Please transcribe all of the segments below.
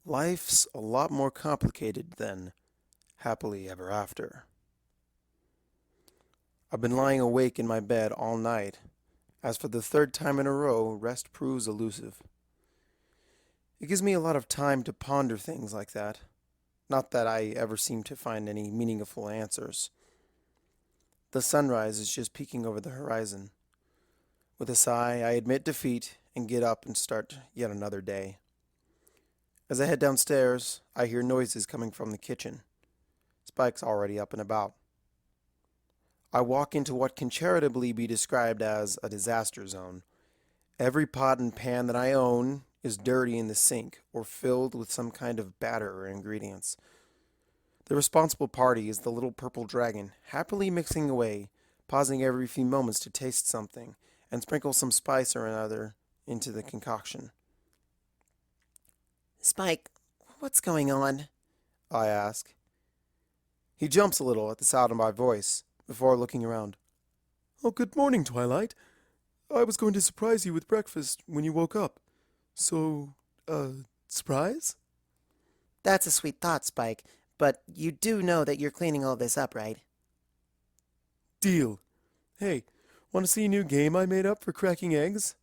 Life's a lot more complicated than happily ever after. I've been lying awake in my bed all night, as for the third time in a row, rest proves elusive. It gives me a lot of time to ponder things like that. Not that I ever seem to find any meaningful answers. The sunrise is just peeking over the horizon. With a sigh, I admit defeat and get up and start yet another day. As I head downstairs, I hear noises coming from the kitchen. Spike's already up and about. I walk into what can charitably be described as a disaster zone. Every pot and pan that I own is dirty in the sink or filled with some kind of batter or ingredients. The responsible party is the little purple dragon, happily mixing away, pausing every few moments to taste something and sprinkle some spice or another into the concoction. Spike, what's going on? I ask. He jumps a little at the sound of my voice before looking around. Oh, good morning, Twilight. I was going to surprise you with breakfast when you woke up. So, surprise? That's a sweet thought, Spike, but you do know that you're cleaning all this up, right? Deal. Hey, want to see a new game I made up for cracking eggs?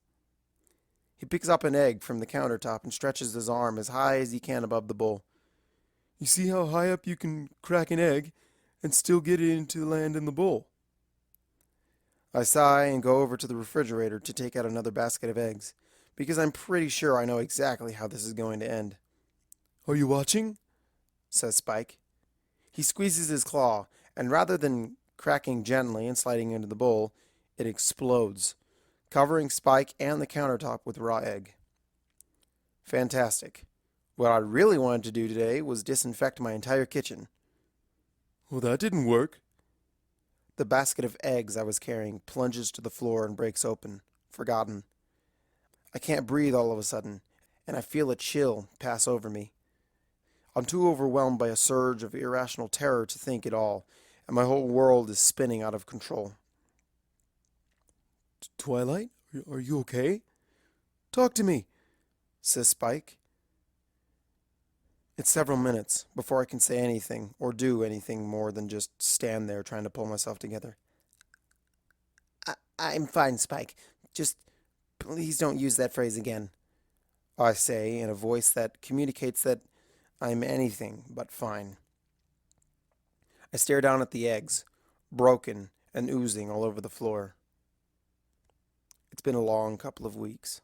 He picks up an egg from the countertop and stretches his arm as high as he can above the bowl. You see how high up you can crack an egg and still get it into land in the bowl? I sigh and go over to the refrigerator to take out another basket of eggs, because I'm pretty sure I know exactly how this is going to end. Are you watching? Says Spike. He squeezes his claw, and rather than cracking gently and sliding into the bowl, it explodes, covering Spike and the countertop with raw egg. Fantastic. What I really wanted to do today was disinfect my entire kitchen. Well, that didn't work. The basket of eggs I was carrying plunges to the floor and breaks open, forgotten. I can't breathe all of a sudden, and I feel a chill pass over me. I'm too overwhelmed by a surge of irrational terror to think at all, and my whole world is spinning out of control. Twilight, are you okay? Talk to me, says Spike. It's several minutes before I can say anything or do anything more than just stand there trying to pull myself together. I'm fine, Spike. Just please don't use that phrase again. I say in a voice that communicates that I'm anything but fine. I stare down at the eggs, broken and oozing all over the floor. It's been a long couple of weeks.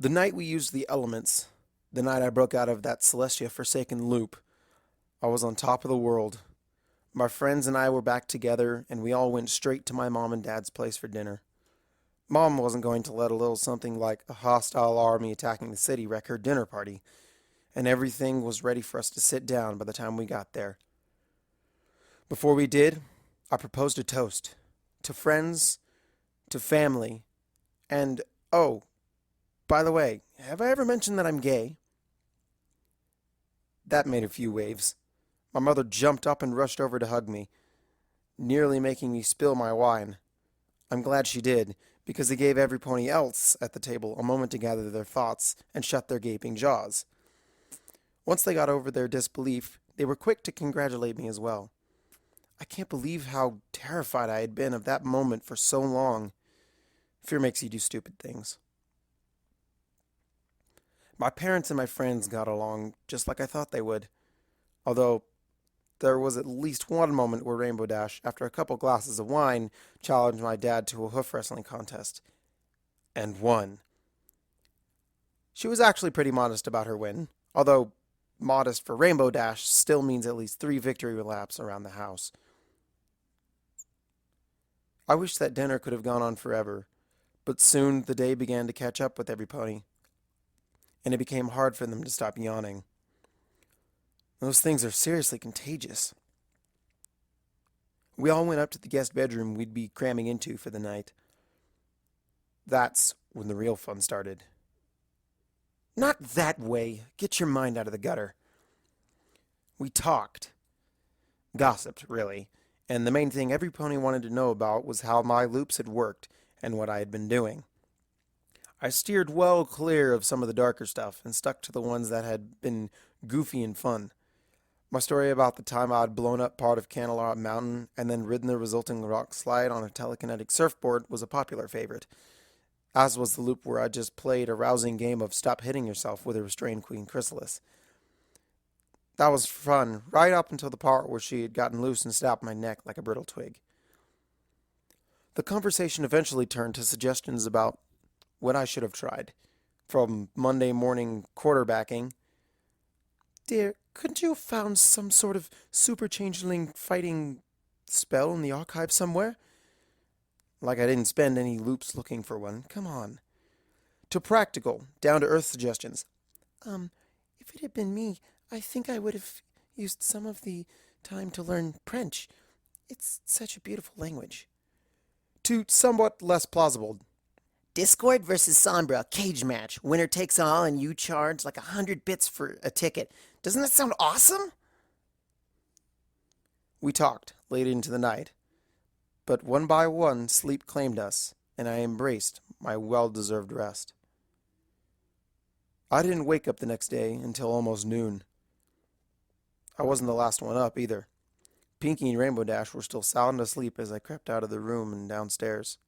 The night we used the elements, the night I broke out of that Celestia forsaken loop, I was on top of the world. My friends and I were back together, and we all went straight to my mom and dad's place for dinner. Mom wasn't going to let a little something like a hostile army attacking the city wreck her dinner party, and everything was ready for us to sit down by the time we got there. Before we did, I proposed a toast to friends, to family, and, oh, by the way, have I ever mentioned that I'm gay? That made a few waves. My mother jumped up and rushed over to hug me, nearly making me spill my wine. I'm glad she did, because it gave every pony else at the table a moment to gather their thoughts and shut their gaping jaws. Once they got over their disbelief, they were quick to congratulate me as well. I can't believe how terrified I had been of that moment for so long. Fear makes you do stupid things. My parents and my friends got along just like I thought they would, although there was at least one moment where Rainbow Dash, after a couple glasses of wine, challenged my dad to a hoof wrestling contest. And won. She was actually pretty modest about her win, although modest for Rainbow Dash still means at least 3 victory laps around the house. I wish that dinner could have gone on forever, but soon the day began to catch up with every pony, and it became hard for them to stop yawning. Those things are seriously contagious. We all went up to the guest bedroom we'd be cramming into for the night. That's when the real fun started. Not that way. Get your mind out of the gutter. We talked. Gossiped, really. And the main thing every pony wanted to know about was how my loops had worked and what I had been doing. I steered well clear of some of the darker stuff and stuck to the ones that had been goofy and fun. My story about the time I'd blown up part of Canterlot Mountain and then ridden the resulting rock slide on a telekinetic surfboard was a popular favorite, as was the loop where I just played a rousing game of stop hitting yourself with a restrained Queen Chrysalis. That was fun, right up until the part where she had gotten loose and snapped my neck like a brittle twig. The conversation eventually turned to suggestions about what I should have tried, from Monday morning quarterbacking. Dear, couldn't you have found some sort of super changeling fighting spell in the archive somewhere? Like I didn't spend any loops looking for one. Come on. To practical, down to earth suggestions. If it had been me, I think I would have used some of the time to learn French. It's such a beautiful language. To somewhat less plausible. Discord versus Sombra, cage match. Winner takes all, and you charge like 100 bits for a ticket. Doesn't that sound awesome? We talked late into the night, but one by one sleep claimed us, and I embraced my well-deserved rest. I didn't wake up the next day until almost noon. I wasn't the last one up either. Pinky and Rainbow Dash were still sound asleep as I crept out of the room and downstairs.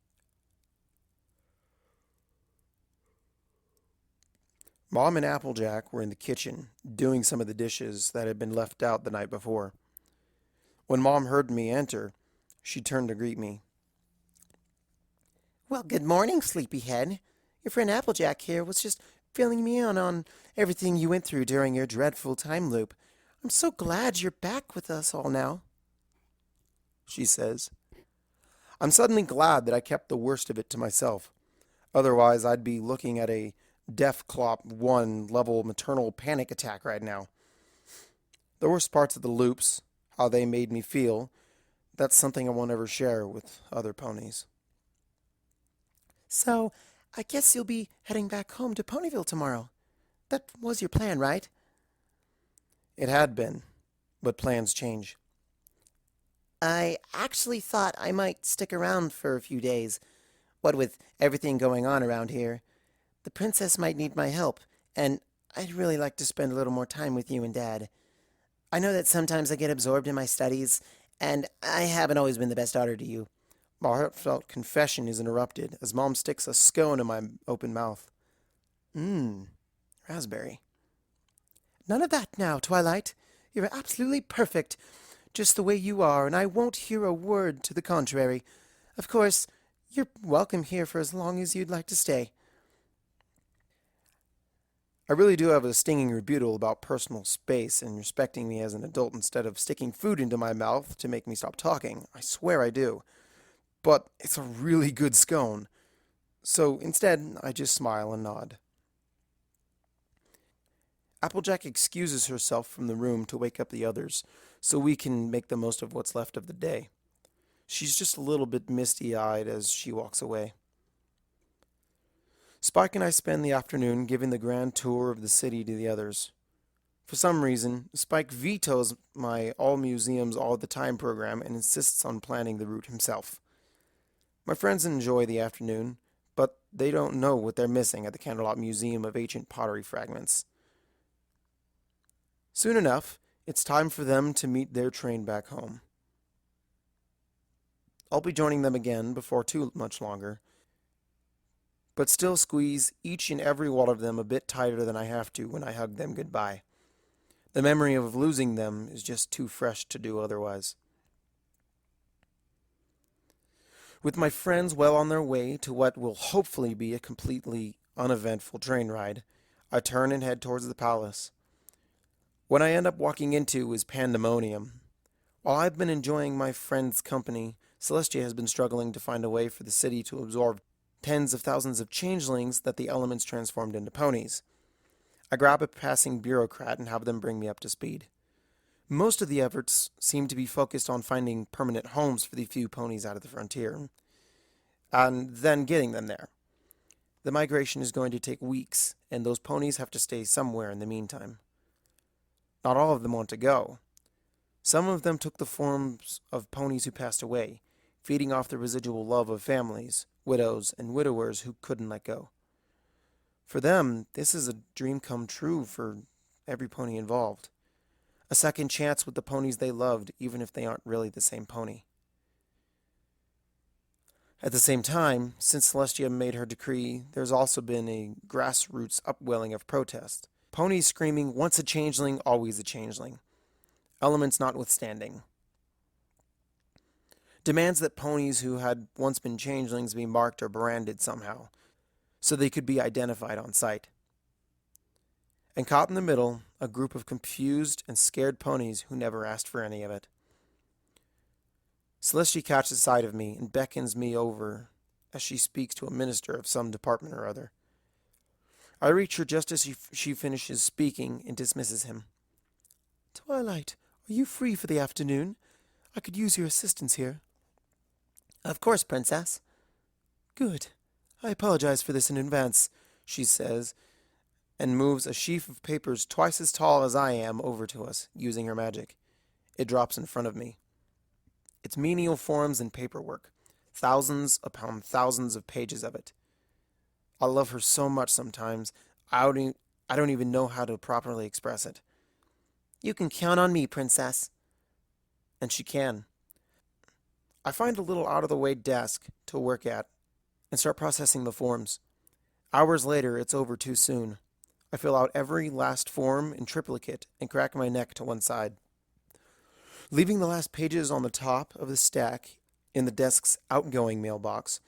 Mom and Applejack were in the kitchen, doing some of the dishes that had been left out the night before. When Mom heard me enter, she turned to greet me. Well, good morning, sleepyhead. Your friend Applejack here was just filling me in on everything you went through during your dreadful time loop. I'm so glad you're back with us all now, She says. I'm suddenly glad that I kept the worst of it to myself. Otherwise, I'd be looking at a Def Clop 1 level maternal panic attack right now. The worst parts of the loops, how they made me feel, that's something I won't ever share with other ponies. So, I guess you'll be heading back home to Ponyville tomorrow. That was your plan, right? It had been, but plans change. I actually thought I might stick around for a few days. What with everything going on around here, the princess might need my help, and I'd really like to spend a little more time with you and Dad. I know that sometimes I get absorbed in my studies, and I haven't always been the best daughter to you. My heartfelt confession is interrupted as Mom sticks a scone in my open mouth. Raspberry. None of that now, Twilight. You're absolutely perfect, just the way you are, and I won't hear a word to the contrary. Of course, you're welcome here for as long as you'd like to stay. I really do have a stinging rebuttal about personal space and respecting me as an adult instead of sticking food into my mouth to make me stop talking. I swear I do. But it's a really good scone. So instead, I just smile and nod. Applejack excuses herself from the room to wake up the others, so we can make the most of what's left of the day. She's just a little bit misty-eyed as she walks away. Spike and I spend the afternoon giving the grand tour of the city to the others. For some reason, Spike vetoes my all museums all the time program and insists on planning the route himself. My friends enjoy the afternoon, but they don't know what they're missing at the Canterlot Museum of Ancient Pottery Fragments. Soon enough, it's time for them to meet their train back home. I'll be joining them again before too much longer, but still squeeze each and every one of them a bit tighter than I have to when I hug them goodbye. The memory of losing them is just too fresh to do otherwise. With my friends well on their way to what will hopefully be a completely uneventful train ride, I turn and head towards the palace. What I end up walking into is pandemonium. While I've been enjoying my friend's company, Celestia has been struggling to find a way for the city to absorb tens of thousands of changelings that the elements transformed into ponies. I grab a passing bureaucrat and have them bring me up to speed. Most of the efforts seem to be focused on finding permanent homes for the few ponies out of the frontier, and then getting them there. The migration is going to take weeks, and those ponies have to stay somewhere in the meantime. Not all of them want to go. Some of them took the forms of ponies who passed away, feeding off the residual love of families, widows, and widowers who couldn't let go. For them, this is a dream come true for every pony involved. A second chance with the ponies they loved, even if they aren't really the same pony. At the same time, since Celestia made her decree, there's also been a grassroots upwelling of protest. Ponies screaming, once a changeling, always a changeling. Elements notwithstanding. Demands that ponies who had once been changelings be marked or branded somehow, so they could be identified on sight. And caught in the middle, a group of confused and scared ponies who never asked for any of it. Celestia catches sight of me and beckons me over as she speaks to a minister of some department or other. I reach her just as she finishes speaking and dismisses him. Twilight, are you free for the afternoon? I could use your assistance here. Of course, Princess. Good. I apologize for this in advance, she says, and moves a sheaf of papers twice as tall as I am over to us, using her magic. It drops in front of me. It's menial forms and paperwork, thousands upon thousands of pages of it. I love her so much sometimes, I don't even know how to properly express it. You can count on me, Princess. And she can. I find a little out-of-the-way desk to work at and start processing the forms. Hours later, it's over too soon. I fill out every last form in triplicate and crack my neck to one side. Leaving the last pages on the top of the stack in the desk's outgoing mailbox,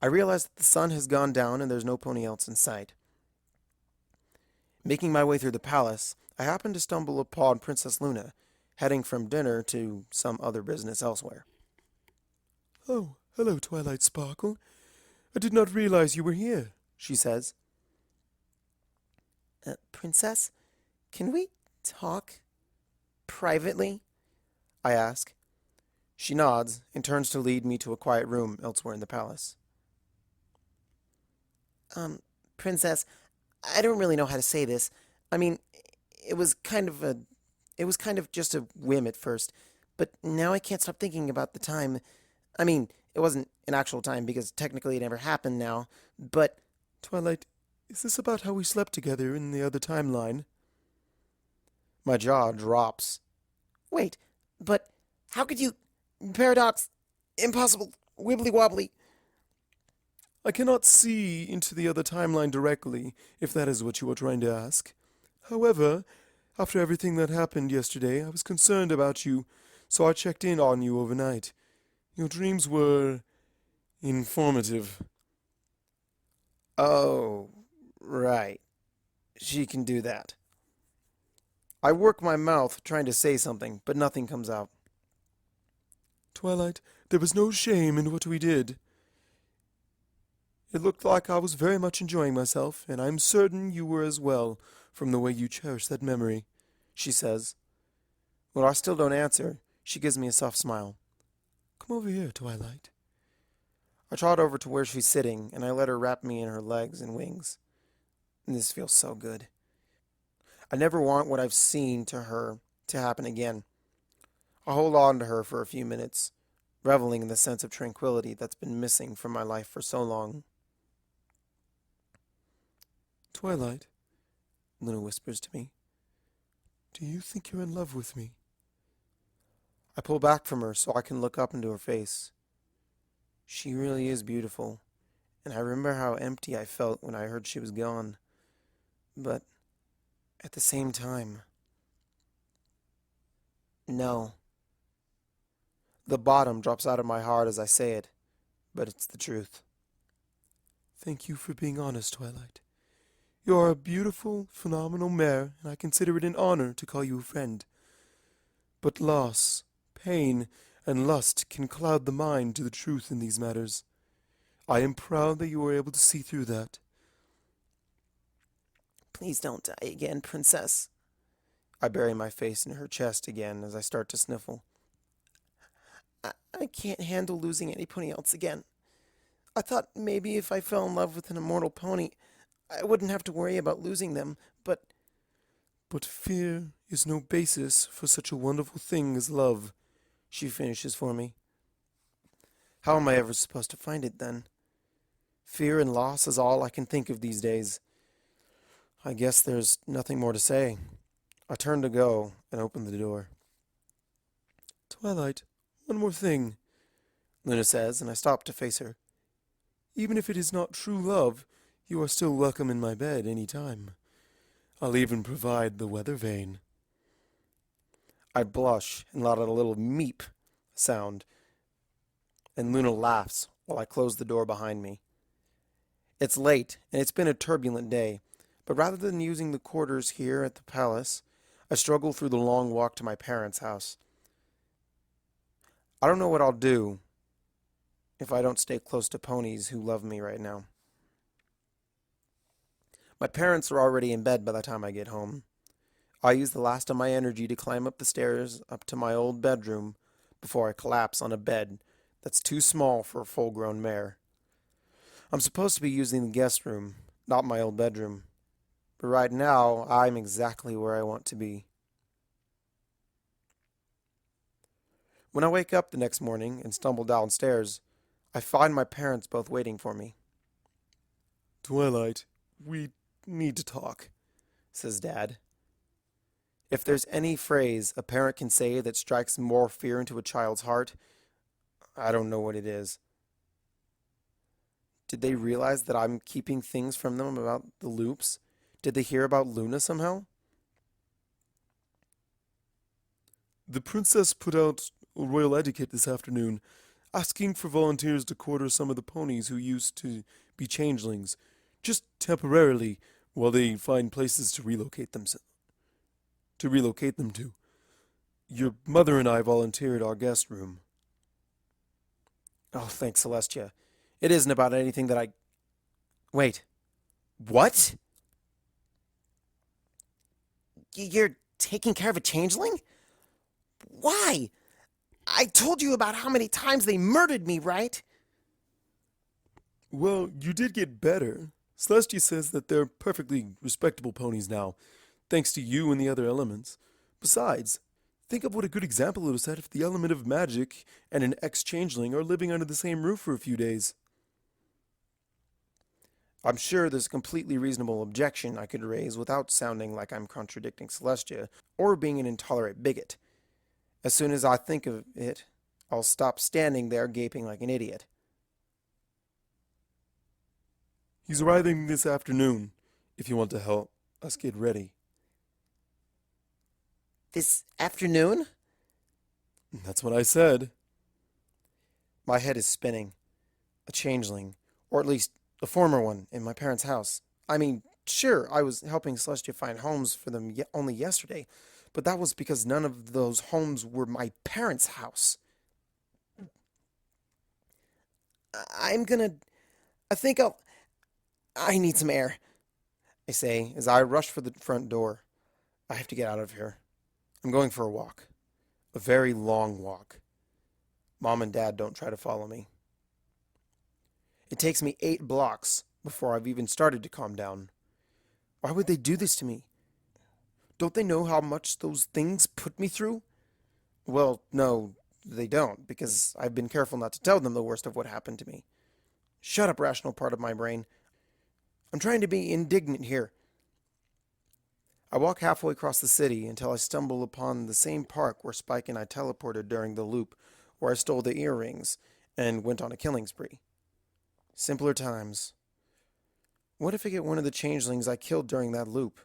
I realize that the sun has gone down and there's no pony else in sight. Making my way through the palace, I happen to stumble upon Princess Luna, heading from dinner to some other business elsewhere. Oh, hello, Twilight Sparkle. I did not realize you were here, she says. Princess, can we talk privately? I ask. She nods and turns to lead me to a quiet room elsewhere in the palace. Princess, I don't really know how to say this. I mean, it was kind of just a whim at first, but now I can't stop thinking about the time. I mean, it wasn't an actual time because technically it never happened now, but... Twilight, is this about how we slept together in the other timeline? My jaw drops. Wait, but how could you... Paradox, impossible, wibbly-wobbly. I cannot see into the other timeline directly, if that is what you are trying to ask. However, after everything that happened yesterday, I was concerned about you, so I checked in on you overnight. Your dreams were... informative. Oh, right. She can do that. I work my mouth trying to say something, but nothing comes out. Twilight, there was no shame in what we did. It looked like I was very much enjoying myself, and I'm certain you were as well, from the way you cherish that memory, she says. When I still don't answer, she gives me a soft smile. Come over here, Twilight. I trot over to where she's sitting, and I let her wrap me in her legs and wings. And this feels so good. I never want what I've seen to her to happen again. I hold on to her for a few minutes, reveling in the sense of tranquility that's been missing from my life for so long. Twilight, Luna whispers to me, do you think you're in love with me? I pull back from her so I can look up into her face. She really is beautiful, and I remember how empty I felt when I heard she was gone. But at the same time, no. The bottom drops out of my heart as I say it, but it's the truth. Thank you for being honest, Twilight. You are a beautiful, phenomenal mare, and I consider it an honor to call you a friend. But loss, pain, and lust can cloud the mind to the truth in these matters. I am proud that you were able to see through that. Please don't die again, Princess. I bury my face in her chest again as I start to sniffle. I can't handle losing any pony else again. I thought maybe if I fell in love with an immortal pony, I wouldn't have to worry about losing them, but... But fear is no basis for such a wonderful thing as love, she finishes for me. How am I ever supposed to find it then? Fear and loss is all I can think of these days, I guess there's nothing more to say. I turned to go and opened the door. Twilight, one more thing, Luna says, and I stop to face her. even if it is not true love, you are still welcome in my bed any time. I'll even provide the weather vane. I blush and let out a little meep sound, and Luna laughs while I close the door behind me. It's late, and it's been a turbulent day, but rather than using the quarters here at the palace, I struggle through the long walk to my parents' house. I don't know what I'll do if I don't stay close to ponies who love me right now. My parents are already in bed by the time I get home. I use the last of my energy to climb up the stairs up to my old bedroom before I collapse on a bed that's too small for a full-grown mare. I'm supposed to be using the guest room, not my old bedroom. But right now, I'm exactly where I want to be. When I wake up the next morning and stumble downstairs, I find my parents both waiting for me. Twilight, we need to talk, Says Dad. If there's any phrase a parent can say that strikes more fear into a child's heart, I don't know what it is. Did they realize that I'm keeping things from them about the loops? Did they hear about Luna somehow? The princess put out a royal etiquette this afternoon, asking for volunteers to quarter some of the ponies who used to be changelings, just temporarily, while they find places to relocate them to. Your mother and I volunteered our guest room. Oh, thanks, Celestia. It isn't about anything that I... Wait. What? You're taking care of a changeling? Why? I told you about how many times they murdered me, right? Well, you did get better. Celestia says that they're perfectly respectable ponies now, thanks to you and the other elements. Besides, think of what a good example it would set if the element of magic and an ex-changeling are living under the same roof for a few days. I'm sure there's a completely reasonable objection I could raise without sounding like I'm contradicting Celestia or being an intolerant bigot. As soon as I think of it, I'll stop standing there gaping like an idiot. He's arriving this afternoon, if you want to help us get ready. This afternoon? That's what I said. My head is spinning. A changeling, or at least a former one, in my parents' house. I mean, sure, I was helping Celestia find homes for them only yesterday, but that was because none of those homes were my parents' house. I need some air, I say as I rush for the front door. I have to get out of here. I'm going for a walk. A very long walk. Mom and Dad don't try to follow me. It takes me 8 blocks before I've even started to calm down. Why would they do this to me? Don't they know how much those things put me through? Well, no, they don't, because I've been careful not to tell them the worst of what happened to me. Shut up, rational part of my brain. I'm trying to be indignant here. I walk halfway across the city until I stumble upon the same park where Spike and I teleported during the loop, where I stole the earrings and went on a killing spree. Simpler times. What if I get one of the changelings I killed during that loop?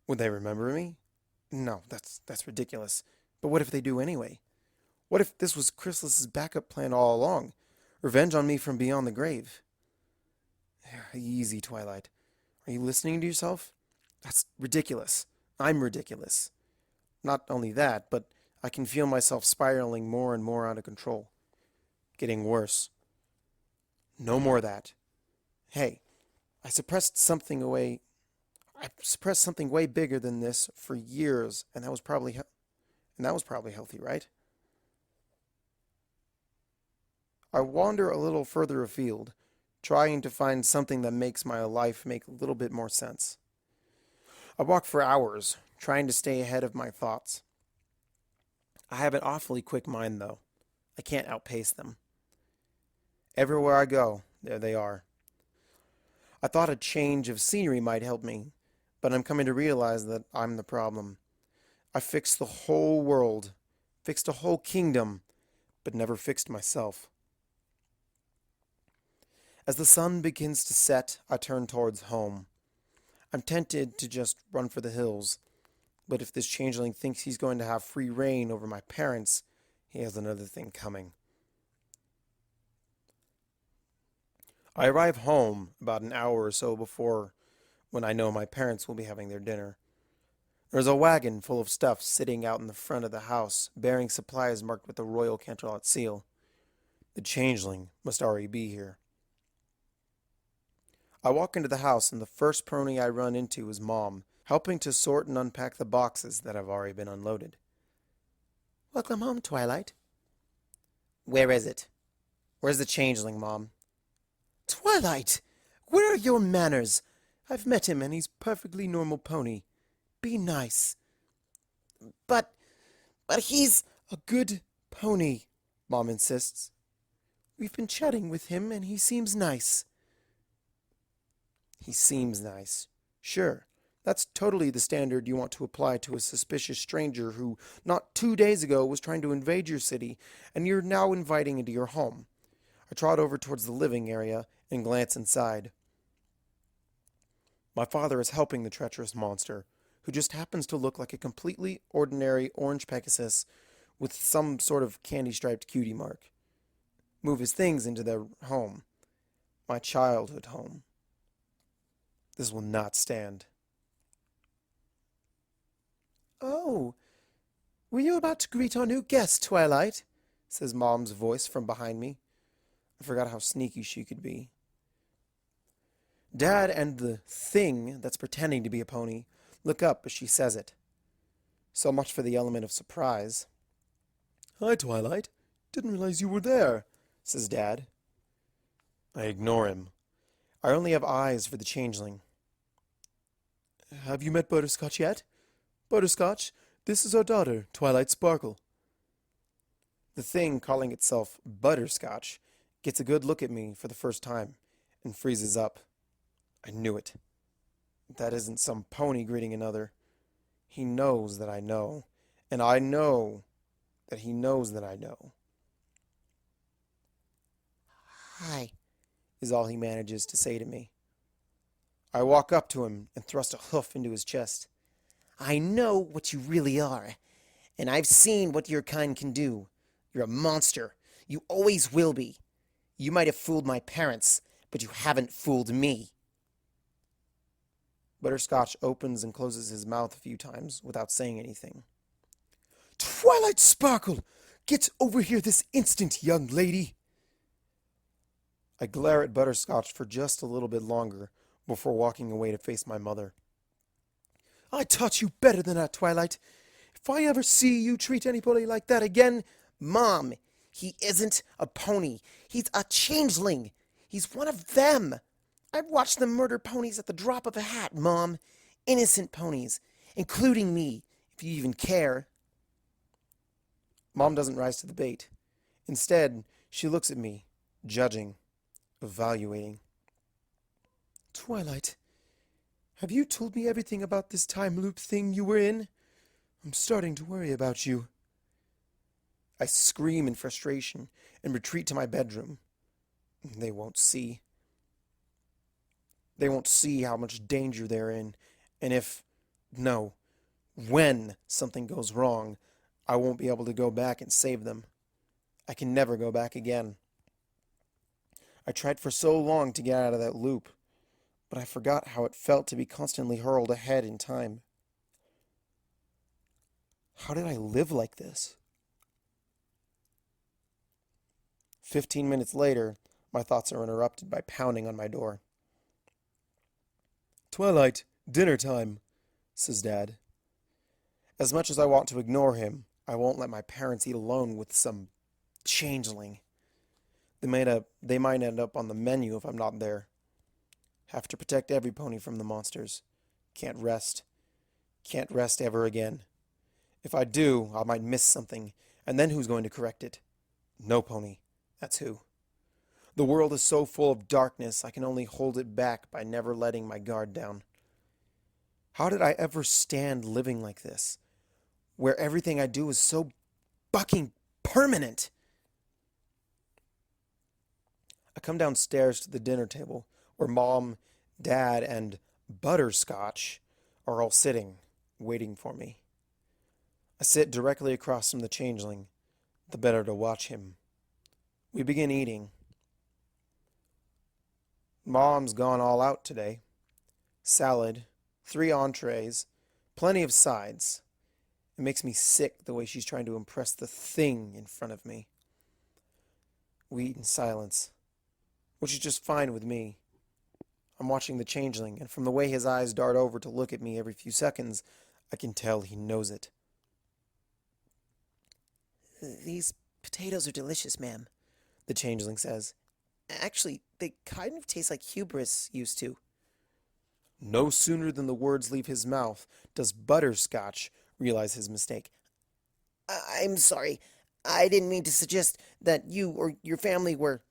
Would they remember me? No, that's ridiculous. But what if they do anyway? What if this was Chrysalis's backup plan all along? Revenge on me from beyond the grave? Easy, Twilight. Are you listening to yourself? That's ridiculous. I'm ridiculous. Not only that, but I can feel myself spiraling more and more out of control. Getting worse. No more of that. Hey, I suppressed something way bigger than this for years, and that was probably healthy, right? I wander a little further afield, trying to find something that makes my life make a little bit more sense. I walk for hours, trying to stay ahead of my thoughts. I have an awfully quick mind, though. I can't outpace them. Everywhere I go, there they are. I thought a change of scenery might help me, but I'm coming to realize that I'm the problem. I fixed the whole world, fixed a whole kingdom, but never fixed myself. As the sun begins to set, I turn towards home. I'm tempted to just run for the hills, but if this changeling thinks he's going to have free reign over my parents, he has another thing coming. I arrive home about an hour or so before when I know my parents will be having their dinner. There's a wagon full of stuff sitting out in the front of the house, bearing supplies marked with the royal Canterlot seal. The changeling must already be here. I walk into the house, and the first pony I run into is Mom, helping to sort and unpack the boxes that have already been unloaded. Welcome home, Twilight. Where is it? Where's the changeling, Mom? Twilight! Where are your manners? I've met him, and he's perfectly normal pony. Be nice. But he's A good pony, Mom insists. We've been chatting with him, and he seems nice. He seems nice. Sure, that's totally the standard you want to apply to a suspicious stranger who, not 2 days ago, was trying to invade your city, and you're now inviting into your home. I trot over towards the living area and glance inside. My father is helping the treacherous monster, who just happens to look like a completely ordinary orange Pegasus with some sort of candy-striped cutie mark, move his things into their home. My childhood home. This will not stand. Oh, were you about to greet our new guest, Twilight? Says Mom's voice from behind me. I forgot how sneaky she could be. Dad and the thing that's pretending to be a pony look up as she says it. So much for the element of surprise. Hi, Twilight. Didn't realize you were there, Says Dad. I ignore him. I only have eyes for the changeling. Have you met Butterscotch yet? Butterscotch, this is our daughter, Twilight Sparkle. The thing calling itself Butterscotch gets a good look at me for the first time and freezes up. I knew it. That isn't some pony greeting another. He knows that I know, and I know that he knows that I know. Hi, Is all he manages to say to me. I walk up to him and thrust a hoof into his chest. I know what you really are, and I've seen what your kind can do. You're a monster. You always will be. You might have fooled my parents, but you haven't fooled me. Butterscotch opens and closes his mouth a few times without saying anything. Twilight Sparkle! Get over here this instant, young lady! I glare at Butterscotch for just a little bit longer before walking away to face my mother. I taught you better than that, Twilight. If I ever see you treat anybody like that again... Mom, he isn't a pony. He's a changeling. He's one of them. I've watched them murder ponies at the drop of a hat, Mom. Innocent ponies, including me, if you even care. Mom doesn't rise to the bait. Instead, she looks at me, judging, evaluating. Twilight, have you told me everything about this time loop thing you were in? I'm starting to worry about you. I scream in frustration and retreat to my bedroom. They won't see. They won't see how much danger they're in, and when something goes wrong, I won't be able to go back and save them. I can never go back again. I tried for so long to get out of that loop, but I forgot how it felt to be constantly hurled ahead in time. How did I live like this? 15 minutes later, my thoughts are interrupted by pounding on my door. Twilight, dinner time, says Dad. As much as I want to ignore him, I won't let my parents eat alone with some changeling. They might end up on the menu if I'm not there. Have to protect every pony from the monsters. Can't rest. Can't rest ever again. If I do, I might miss something, and then who's going to correct it? No pony. That's who. The world is so full of darkness, I can only hold it back by never letting my guard down. How did I ever stand living like this, where everything I do is so fucking permanent? I come downstairs to the dinner table where Mom, Dad, and Butterscotch are all sitting, waiting for me. I sit directly across from the changeling, the better to watch him. We begin eating. Mom's gone all out today. Salad, 3 entrees, plenty of sides. It makes me sick the way she's trying to impress the thing in front of me. We eat in silence, which is just fine with me. I'm watching the changeling, and from the way his eyes dart over to look at me every few seconds, I can tell he knows it. These potatoes are delicious, ma'am, The changeling says. Actually, they kind of taste like hubris used to. No sooner than the words leave his mouth does Butterscotch realize his mistake. I'm sorry. I didn't mean to suggest that you or your family were...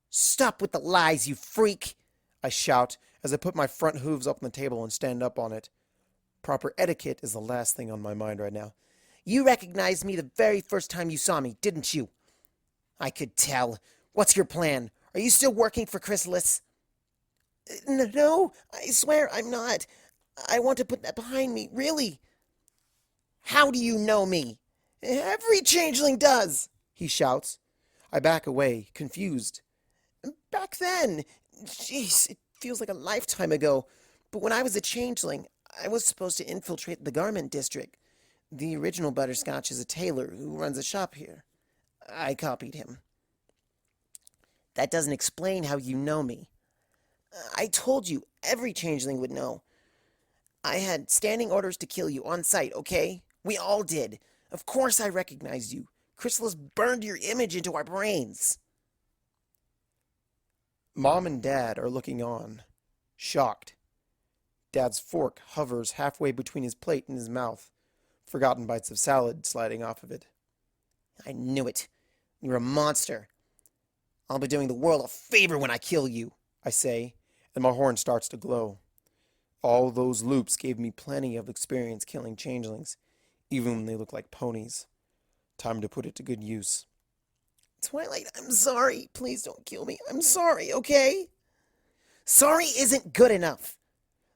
Stop with the lies, you freak! I shout as I put my front hooves up on the table and stand up on it. Proper etiquette is the last thing on my mind right now. You recognized me the very first time you saw me, didn't you? I could tell. What's your plan? Are you still working for Chrysalis? No, I swear I'm not. I want to put that behind me, really. How do you know me? Every changeling does, he shouts. I back away, confused. Back then, jeez, it feels like a lifetime ago. But when I was a changeling, I was supposed to infiltrate the garment district. The original Butterscotch is a tailor who runs a shop here. I copied him. That doesn't explain how you know me. I told you every changeling would know. I had standing orders to kill you on sight, okay? We all did. Of course I recognized you. Chrysalis burned your image into our brains. Mom and Dad are looking on, shocked. Dad's fork hovers halfway between his plate and his mouth, forgotten bites of salad sliding off of it. I knew it. You're a monster. I'll be doing the world a favor when I kill you, I say, and my horn starts to glow. All those loops gave me plenty of experience killing changelings, even when they look like ponies. Time to put it to good use. Twilight, I'm sorry. Please don't kill me. I'm sorry, okay? Sorry isn't good enough.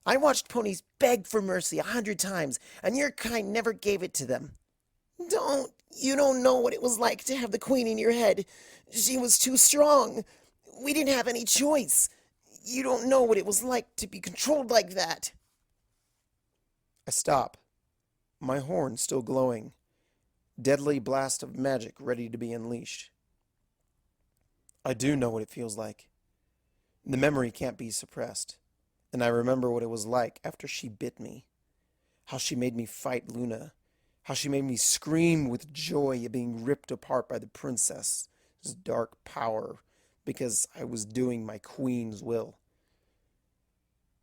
I watched ponies beg for mercy 100 times, and your kind never gave it to them. Don't. You don't know what it was like to have the queen in your head. She was too strong. We didn't have any choice. You don't know what it was like to be controlled like that. I stop, my horn still glowing, deadly blast of magic ready to be unleashed. I do know what it feels like. The memory can't be suppressed, and I remember what it was like after she bit me. How she made me fight Luna. How she made me scream with joy at being ripped apart by the princess's dark power because I was doing my queen's will.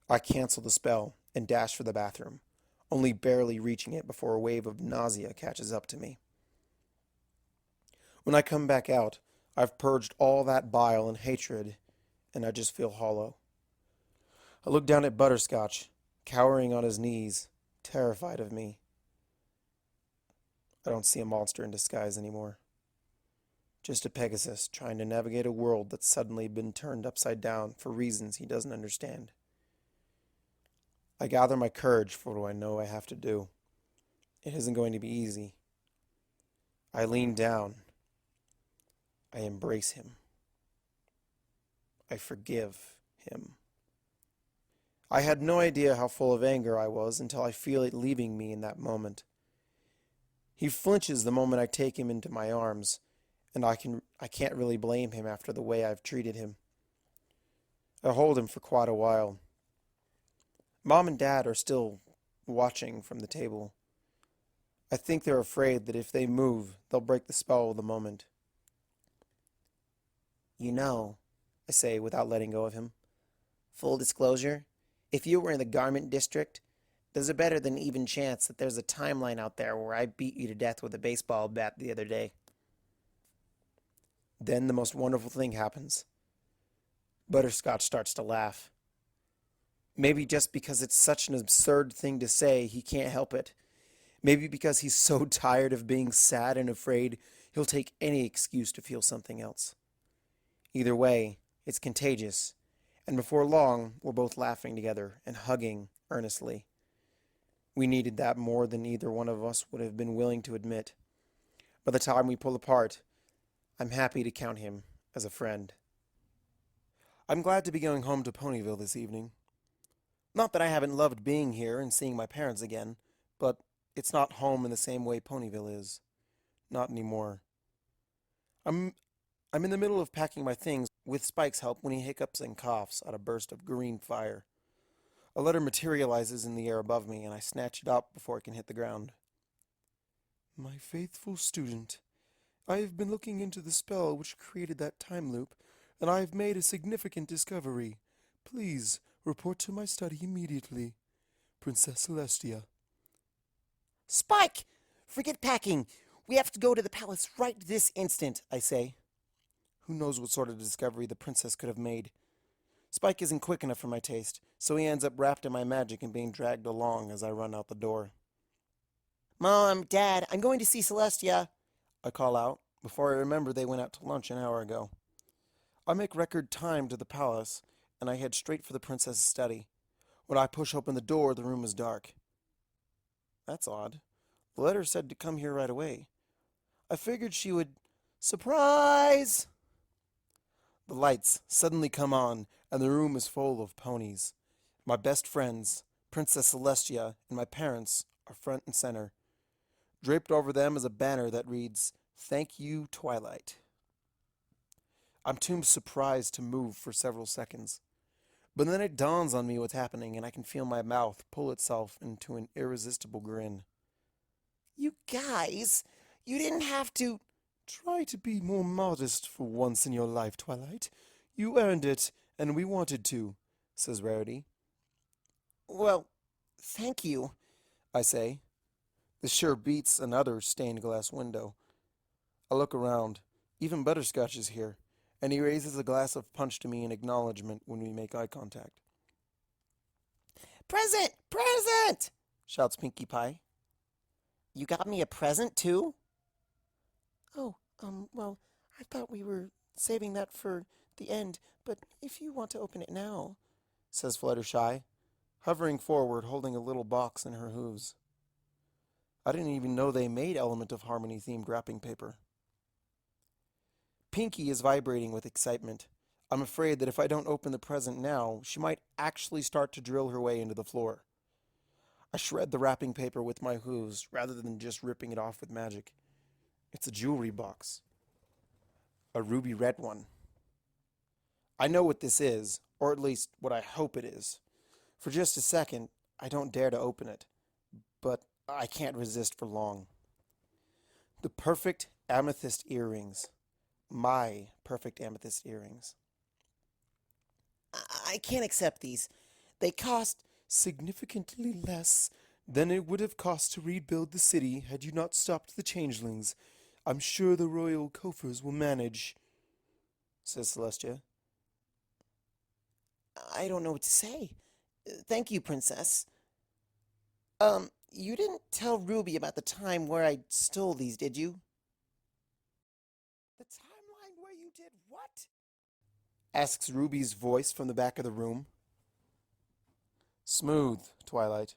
I cancel the spell and dash for the bathroom, only barely reaching it before a wave of nausea catches up to me. When I come back out, I've purged all that bile and hatred, and I just feel hollow. I look down at Butterscotch, cowering on his knees, terrified of me. I don't see a monster in disguise anymore. Just a Pegasus trying to navigate a world that's suddenly been turned upside down for reasons he doesn't understand. I gather my courage for what I know I have to do. It isn't going to be easy. I lean down. I embrace him. I forgive him. I had no idea how full of anger I was until I feel it leaving me in that moment. He flinches the moment I take him into my arms, and I can't really blame him after the way I've treated him. I hold him for quite a while. Mom and Dad are still watching from the table. I think they're afraid that if they move, they'll break the spell of the moment. You know, I say without letting go of him. Full disclosure, if you were in the garment district, there's a better than even chance that there's a timeline out there where I beat you to death with a baseball bat the other day. Then the most wonderful thing happens. Butterscotch starts to laugh. Maybe just because it's such an absurd thing to say, he can't help it. Maybe because he's so tired of being sad and afraid, he'll take any excuse to feel something else. Either way, it's contagious, and before long, we're both laughing together and hugging earnestly. We needed that more than either one of us would have been willing to admit. By the time we pull apart, I'm happy to count him as a friend. I'm glad to be going home to Ponyville this evening. Not that I haven't loved being here and seeing my parents again, but it's not home in the same way Ponyville is. Not anymore. I'm I'm in the middle of packing my things with Spike's help when he hiccups and coughs at a burst of green fire. A letter materializes in the air above me, and I snatch it up before it can hit the ground. My faithful student, I have been looking into the spell which created that time loop, and I have made a significant discovery. Please report to my study immediately. Princess Celestia. Spike! Forget packing. We have to go to the palace right this instant, I say. Who knows what sort of discovery the princess could have made? Spike isn't quick enough for my taste, so he ends up wrapped in my magic and being dragged along as I run out the door. Mom, Dad, I'm going to see Celestia. I call out, before I remember they went out to lunch an hour ago. I make record time to the palace, and I head straight for the princess's study. When I push open the door, the room is dark. That's odd. The letter said to come here right away. I figured she would... Surprise! The lights suddenly come on, and the room is full of ponies. My best friends, Princess Celestia, and my parents are front and center. Draped over them is a banner that reads, "Thank you, Twilight." I'm too surprised to move for several seconds. But then it dawns on me what's happening, and I can feel my mouth pull itself into an irresistible grin. You guys, you didn't have to... Try to be more modest for once in your life, Twilight. You earned it, and we wanted to, says Rarity. Well, thank you, I say. This sure beats another stained glass window. I look around. Even Butterscotch is here, and he raises a glass of punch to me in acknowledgement when we make eye contact. Present! Present! Shouts Pinkie Pie. You got me a present, too? Oh, well, I thought we were saving that for the end, but if you want to open it now, says Fluttershy, hovering forward, holding a little box in her hooves. I didn't even know they made Element of Harmony themed wrapping paper. Pinkie is vibrating with excitement. I'm afraid that if I don't open the present now, she might actually start to drill her way into the floor. I shred the wrapping paper with my hooves rather than just ripping it off with magic. It's a jewelry box. A ruby red one. I know what this is, or at least what I hope it is. For just a second, I don't dare to open it, but I can't resist for long. The perfect amethyst earrings. My perfect amethyst earrings. I can't accept these. They cost... Significantly less than it would have cost to rebuild the city had you not stopped the changelings. I'm sure the royal coffers will manage, says Celestia. I don't know what to say. Thank you, Princess. You didn't tell Ruby about the time where I stole these, did you? The timeline where you did what? Asks Ruby's voice from the back of the room. Smooth, Twilight.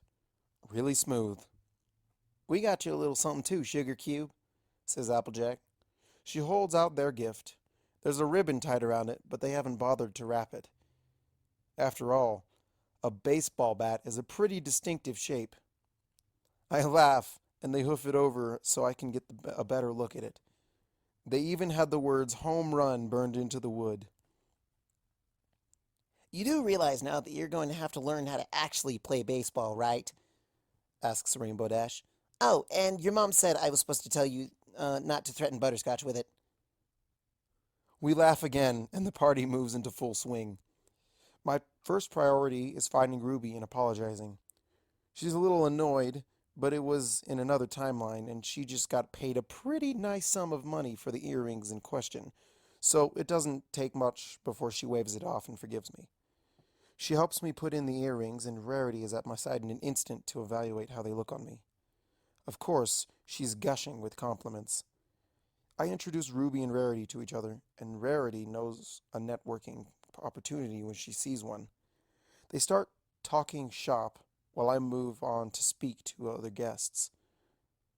Really smooth. We got you a little something too, Sugar Cube, says Applejack. She holds out their gift. There's a ribbon tied around it, but they haven't bothered to wrap it. After all, a baseball bat is a pretty distinctive shape. I laugh, and they hoof it over so I can get a better look at it. They even had the words "home run" burned into the wood. You do realize now that you're going to have to learn how to actually play baseball, right? Asks Rainbow Dash. Oh, and your mom said I was supposed to tell you not to threaten Butterscotch with it. We laugh again, and the party moves into full swing. My first priority is finding Ruby and apologizing. She's a little annoyed, but it was in another timeline, and she just got paid a pretty nice sum of money for the earrings in question, so it doesn't take much before she waves it off and forgives me. She helps me put in the earrings, and Rarity is at my side in an instant to evaluate how they look on me. Of course, she's gushing with compliments. I introduce Ruby and Rarity to each other, and Rarity knows a networking opportunity when she sees one. They start talking shop while I move on to speak to other guests.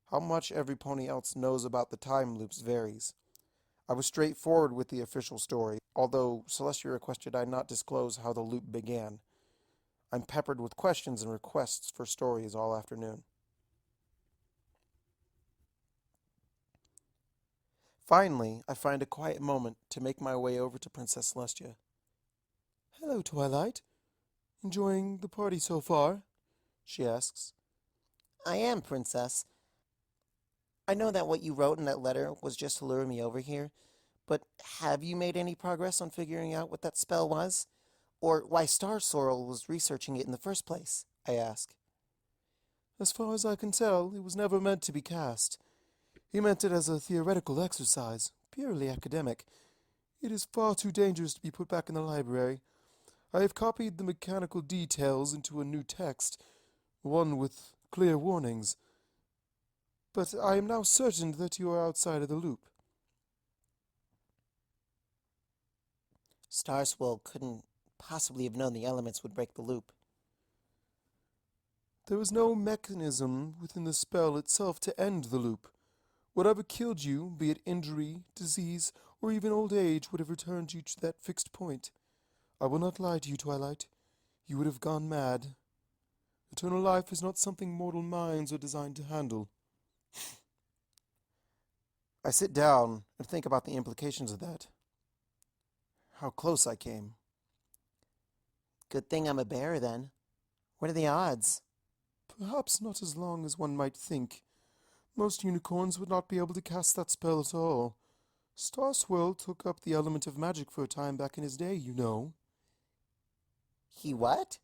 How much every pony else knows about the time loops varies. I was straightforward with the official story, although Celestia requested I not disclose how the loop began. I'm peppered with questions and requests for stories all afternoon. Finally, I find a quiet moment to make my way over to Princess Celestia. Hello, Twilight. Enjoying the party so far? She asks. I am, Princess. I know that what you wrote in that letter was just to lure me over here, but have you made any progress on figuring out what that spell was? Or why Star Sorrel was researching it in the first place? I ask. As far as I can tell, it was never meant to be cast. He meant it as a theoretical exercise, purely academic. It is far too dangerous to be put back in the library. I have copied the mechanical details into a new text, one with clear warnings. But I am now certain that you are outside of the loop. Star Swirl couldn't possibly have known the elements would break the loop. There was no mechanism within the spell itself to end the loop. Whatever killed you, be it injury, disease, or even old age, would have returned you to that fixed point. I will not lie to you, Twilight. You would have gone mad. Eternal life is not something mortal minds are designed to handle. I sit down and think about the implications of that. How close I came. Good thing I'm a bear, then. What are the odds? Perhaps not as long as one might think. Most unicorns would not be able to cast that spell at all. Star Swirl took up the element of magic for a time back in his day, you know. He what?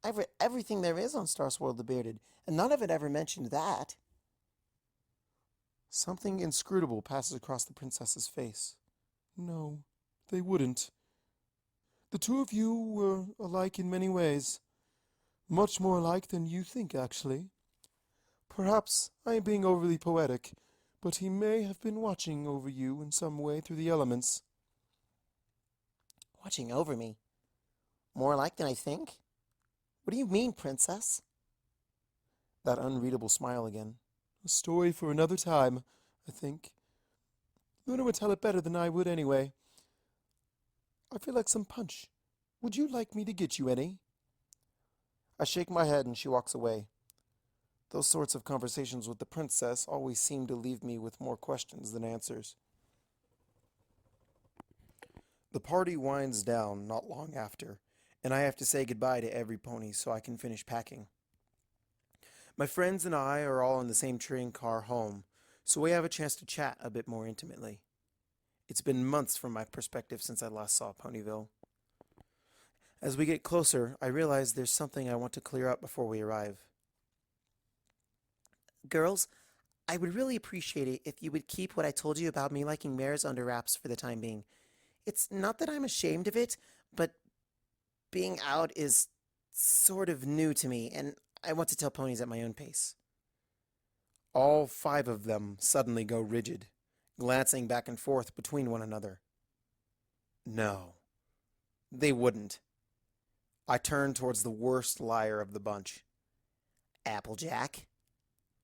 I've read everything there is on Star Swirl the Bearded, and none of it ever mentioned that. Something inscrutable passes across the princess's face. No, they wouldn't. The two of you were alike in many ways. Much more alike than you think, actually. Perhaps I am being overly poetic, but he may have been watching over you in some way through the elements. Watching over me? More alike than I think? What do you mean, Princess? That unreadable smile again. A story for another time, I think. Luna would tell it better than I would anyway. I feel like some punch. Would you like me to get you any? I shake my head and she walks away. Those sorts of conversations with the princess always seem to leave me with more questions than answers. The party winds down not long after, and I have to say goodbye to every pony so I can finish packing. My friends and I are all in the same train car home, so we have a chance to chat a bit more intimately. It's been months from my perspective since I last saw Ponyville. As we get closer, I realize there's something I want to clear up before we arrive. Girls, I would really appreciate it if you would keep what I told you about me liking mares under wraps for the time being. It's not that I'm ashamed of it, but being out is sort of new to me, and I want to tell ponies at my own pace. All 5 of them suddenly go rigid, glancing back and forth between one another. No, they wouldn't. I turn towards the worst liar of the bunch. Applejack?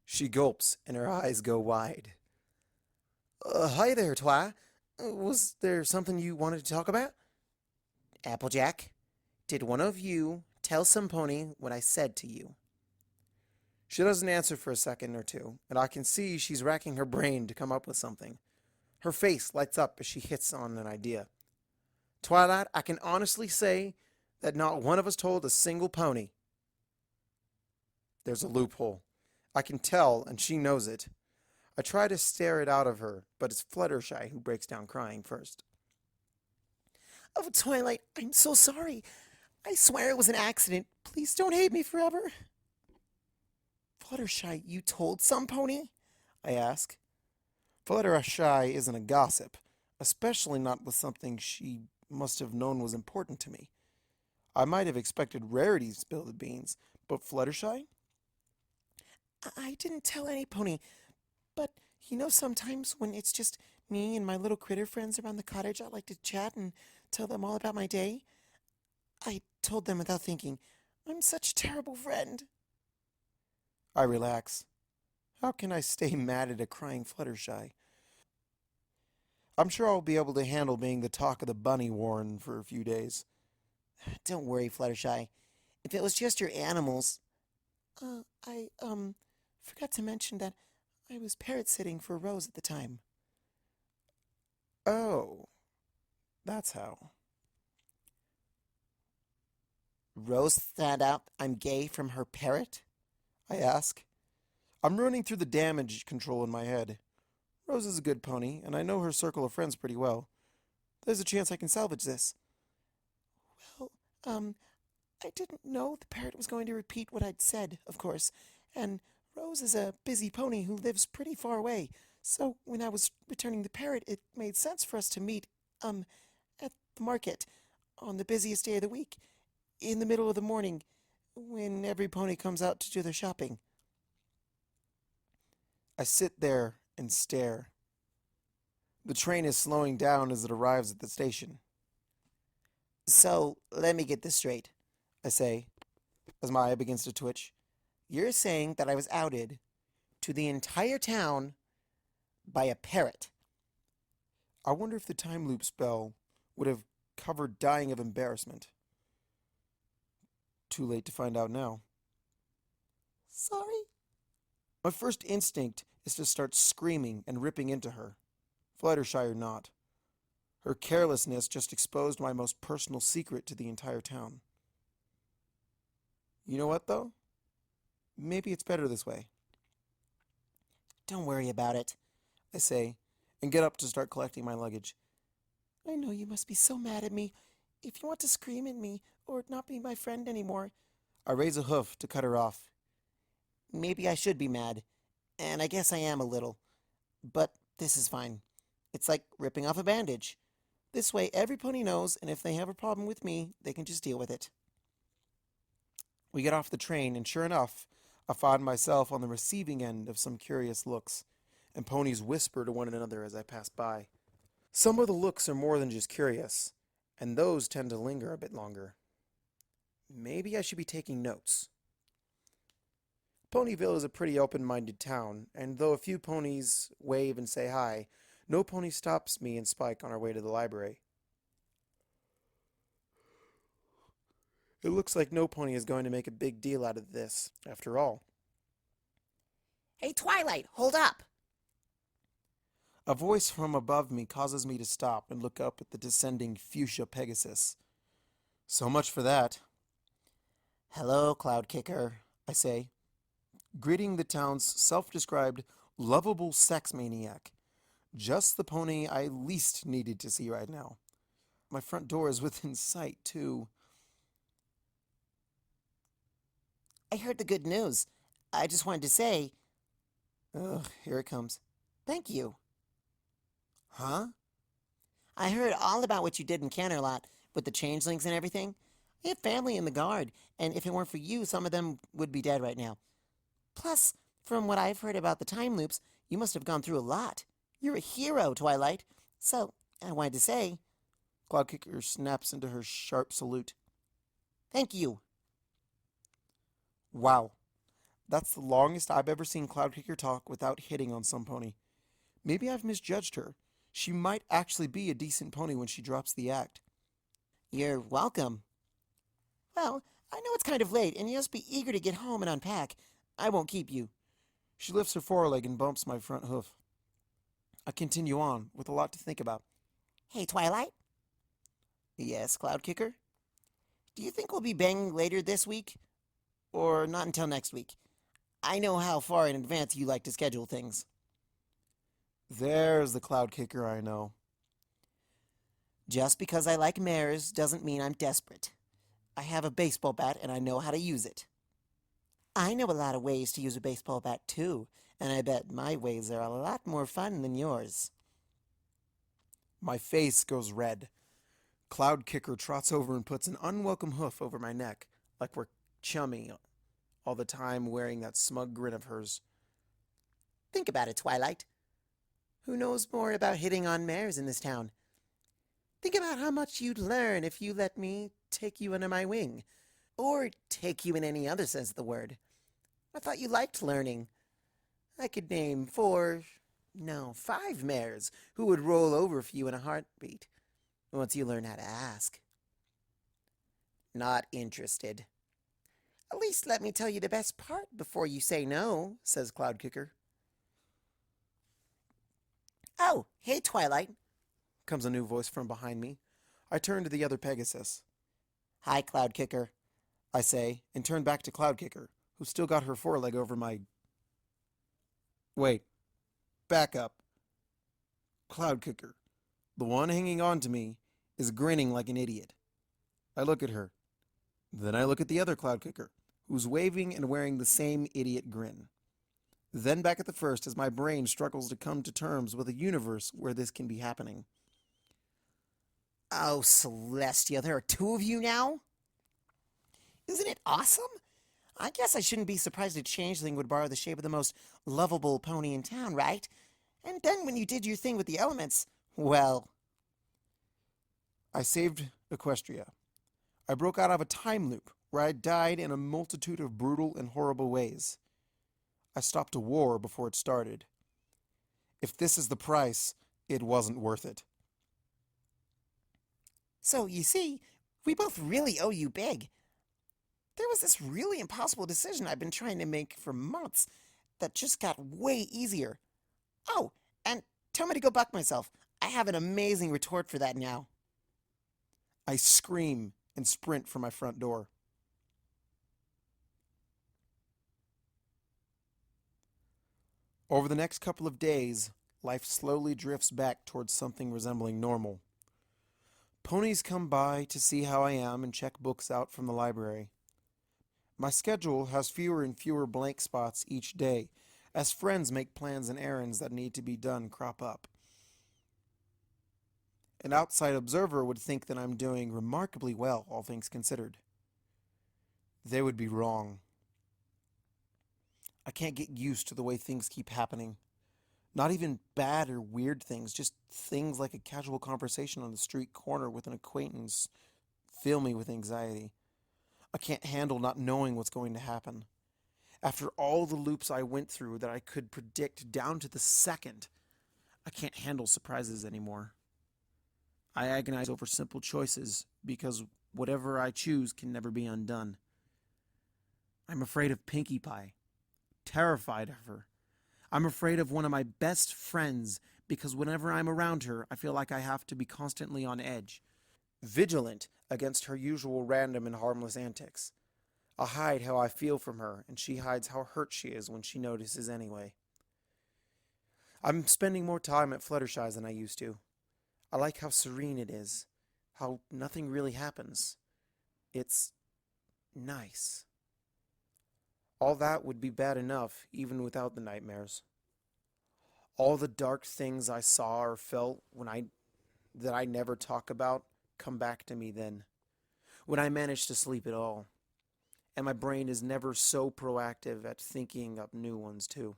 She gulps and her eyes go wide. Hi there, Twi. Was there something you wanted to talk about? Applejack, did one of you tell some pony what I said to you? She doesn't answer for a second or two, and I can see she's racking her brain to come up with something. Her face lights up as she hits on an idea. Twilight, I can honestly say that not one of us told a single pony. There's a loophole. I can tell, and she knows it. I try to stare it out of her, but it's Fluttershy who breaks down crying first. Oh, Twilight, I'm so sorry. I swear it was an accident. Please don't hate me forever. Fluttershy, you told some pony? I ask. Fluttershy isn't a gossip, especially not with something she must have known was important to me. I might have expected Rarity to spill the beans, but Fluttershy? I didn't tell any pony, but sometimes when it's just me and my little critter friends around the cottage, I like to chat and tell them all about my day. I told them without thinking. I'm such a terrible friend. I relax. How can I stay mad at a crying Fluttershy? I'm sure I'll be able to handle being the talk of the bunny warren for a few days. Don't worry, Fluttershy. If it was just your animals. I forgot to mention that I was parrot sitting for Rose at the time. Oh, that's how. Rose found out I'm gay from her parrot? I ask. I'm running through the damage control in my head. Rose is a good pony, and I know her circle of friends pretty well. There's a chance I can salvage this. Well, I didn't know the parrot was going to repeat what I'd said, of course, and Rose is a busy pony who lives pretty far away, so when I was returning the parrot, it made sense for us to meet, at the market, on the busiest day of the week, in the middle of the morning, when every pony comes out to do their shopping. I sit there and stare. The train is slowing down as it arrives at the station. So, let me get this straight, I say, as my eye begins to twitch. You're saying that I was outed to the entire town by a parrot. I wonder if the time loop spell would have covered dying of embarrassment. Too late to find out now. Sorry? My first instinct is to start screaming and ripping into her, Fluttershy or not. Her carelessness just exposed my most personal secret to the entire town. You know what, though? Maybe it's better this way. Don't worry about it, I say, and get up to start collecting my luggage. I know you must be so mad at me. If you want to scream at me or not be my friend anymore. I raise a hoof to cut her off. Maybe I should be mad, and I guess I am a little. But this is fine. It's like ripping off a bandage. This way every pony knows, and if they have a problem with me, they can just deal with it. We get off the train, and sure enough, I find myself on the receiving end of some curious looks, and ponies whisper to one another as I pass by. Some of the looks are more than just curious, and those tend to linger a bit longer. Maybe I should be taking notes. Ponyville is a pretty open-minded town, and though a few ponies wave and say hi, no pony stops me and Spike on our way to the library. It looks like no pony is going to make a big deal out of this, after all. Hey, Twilight, hold up! A voice from above me causes me to stop and look up at the descending fuchsia Pegasus. So much for that. Hello, Cloud Kicker, I say, greeting the town's self-described lovable sex maniac. Just the pony I least needed to see right now. My front door is within sight, too. I heard the good news. I just wanted to say... Ugh, here it comes. Thank you. Huh? I heard all about what you did in Canterlot with the changelings and everything. I have family in the guard, and if it weren't for you, some of them would be dead right now. Plus, from what I've heard about the time loops, you must have gone through a lot. You're a hero, Twilight. So, I wanted to say... Cloudkicker snaps into her sharp salute. Thank you. Wow. That's the longest I've ever seen Cloudkicker talk without hitting on some pony. Maybe I've misjudged her. She might actually be a decent pony when she drops the act. You're welcome. Well, I know it's kind of late, and you must be eager to get home and unpack. I won't keep you. She lifts her foreleg and bumps my front hoof. I continue on, with a lot to think about. Hey, Twilight? Yes, Cloudkicker? Do you think we'll be banging later this week? Or not until next week? I know how far in advance you like to schedule things. There's the Cloudkicker I know. Just because I like mares doesn't mean I'm desperate. I have a baseball bat and I know how to use it. I know a lot of ways to use a baseball bat too, and I bet my ways are a lot more fun than yours. My face goes red. Cloud Kicker trots over and puts an unwelcome hoof over my neck, like we're chummy all the time, wearing that smug grin of hers. Think about it, Twilight. Who knows more about hitting on mares in this town? Think about how much you'd learn if you let me take you under my wing. Or take you in any other sense of the word. I thought you liked learning. I could name 5 mares who would roll over for you in a heartbeat, once you learn how to ask. Not interested. At least let me tell you the best part before you say no, says Cloud Kicker. Oh, hey, Twilight, Comes a new voice from behind me. I turn to the other Pegasus. Hi, Cloud Kicker. I say, and turn back to Cloud Kicker, who's still got her foreleg over my... Wait. Back up. Cloud Kicker, the one hanging on to me, is grinning like an idiot. I look at her. Then I look at the other Cloud Kicker, who's waving and wearing the same idiot grin. Then back at the first as my brain struggles to come to terms with a universe where this can be happening. Oh, Celestia, there are 2 of you now? Isn't it awesome? I guess I shouldn't be surprised a changeling would borrow the shape of the most lovable pony in town, right? And then when you did your thing with the elements, well... I saved Equestria. I broke out of a time loop where I died in a multitude of brutal and horrible ways. I stopped a war before it started. If this is the price, it wasn't worth it. So, you see, we both really owe you big. There was this really impossible decision I've been trying to make for months that just got way easier. Oh, and tell me to go buck myself. I have an amazing retort for that now. I scream and sprint for my front door. Over the next couple of days, life slowly drifts back towards something resembling normal. Ponies come by to see how I am and check books out from the library. My schedule has fewer and fewer blank spots each day, as friends make plans and errands that need to be done crop up. An outside observer would think that I'm doing remarkably well, all things considered. They would be wrong. I can't get used to the way things keep happening. Not even bad or weird things, just things like a casual conversation on the street corner with an acquaintance fill me with anxiety. I can't handle not knowing what's going to happen. After all the loops I went through that I could predict down to the second, I can't handle surprises anymore. I agonize over simple choices because whatever I choose can never be undone. I'm afraid of Pinkie Pie, terrified of her. I'm afraid of one of my best friends because whenever I'm around her, I feel like I have to be constantly on edge, vigilant against her usual random and harmless antics. I hide how I feel from her, and she hides how hurt she is when she notices anyway. I'm spending more time at Fluttershy's than I used to. I like how serene it is, how nothing really happens. It's nice. All that would be bad enough, even without the nightmares. All the dark things I saw or felt that I never talk about come back to me then, when I manage to sleep at all. And my brain is never so proactive at thinking up new ones, too.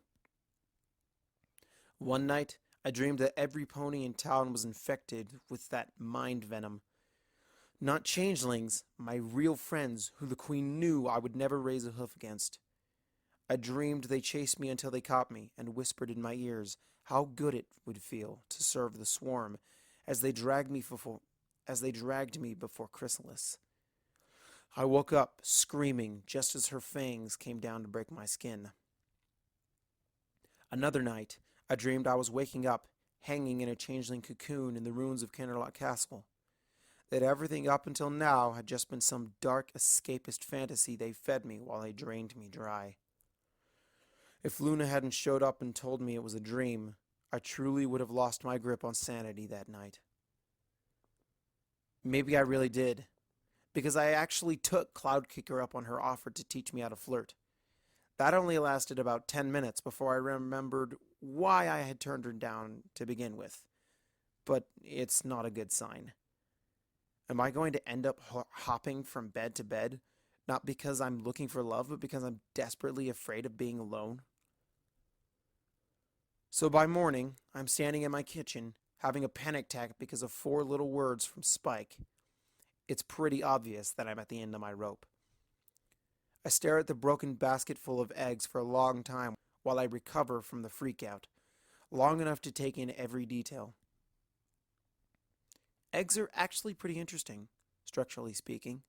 One night, I dreamed that every pony in town was infected with that mind venom. Not changelings, my real friends who the queen knew I would never raise a hoof against. I dreamed they chased me until they caught me and whispered in my ears how good it would feel to serve the swarm as they dragged me before Chrysalis. I woke up screaming just as her fangs came down to break my skin. Another night, I dreamed I was waking up, hanging in a changeling cocoon in the ruins of Canterlot Castle. That everything up until now had just been some dark escapist fantasy they fed me while they drained me dry. If Luna hadn't showed up and told me it was a dream, I truly would have lost my grip on sanity that night. Maybe I really did, because I actually took Cloudkicker up on her offer to teach me how to flirt. That only lasted about 10 minutes before I remembered why I had turned her down to begin with. But it's not a good sign. Am I going to end up hopping from bed to bed? Not because I'm looking for love, but because I'm desperately afraid of being alone? So by morning, I'm standing in my kitchen, having a panic attack because of 4 little words from Spike. It's pretty obvious that I'm at the end of my rope. I stare at the broken basket full of eggs for a long time while I recover from the freakout, long enough to take in every detail. Eggs are actually pretty interesting, structurally speaking.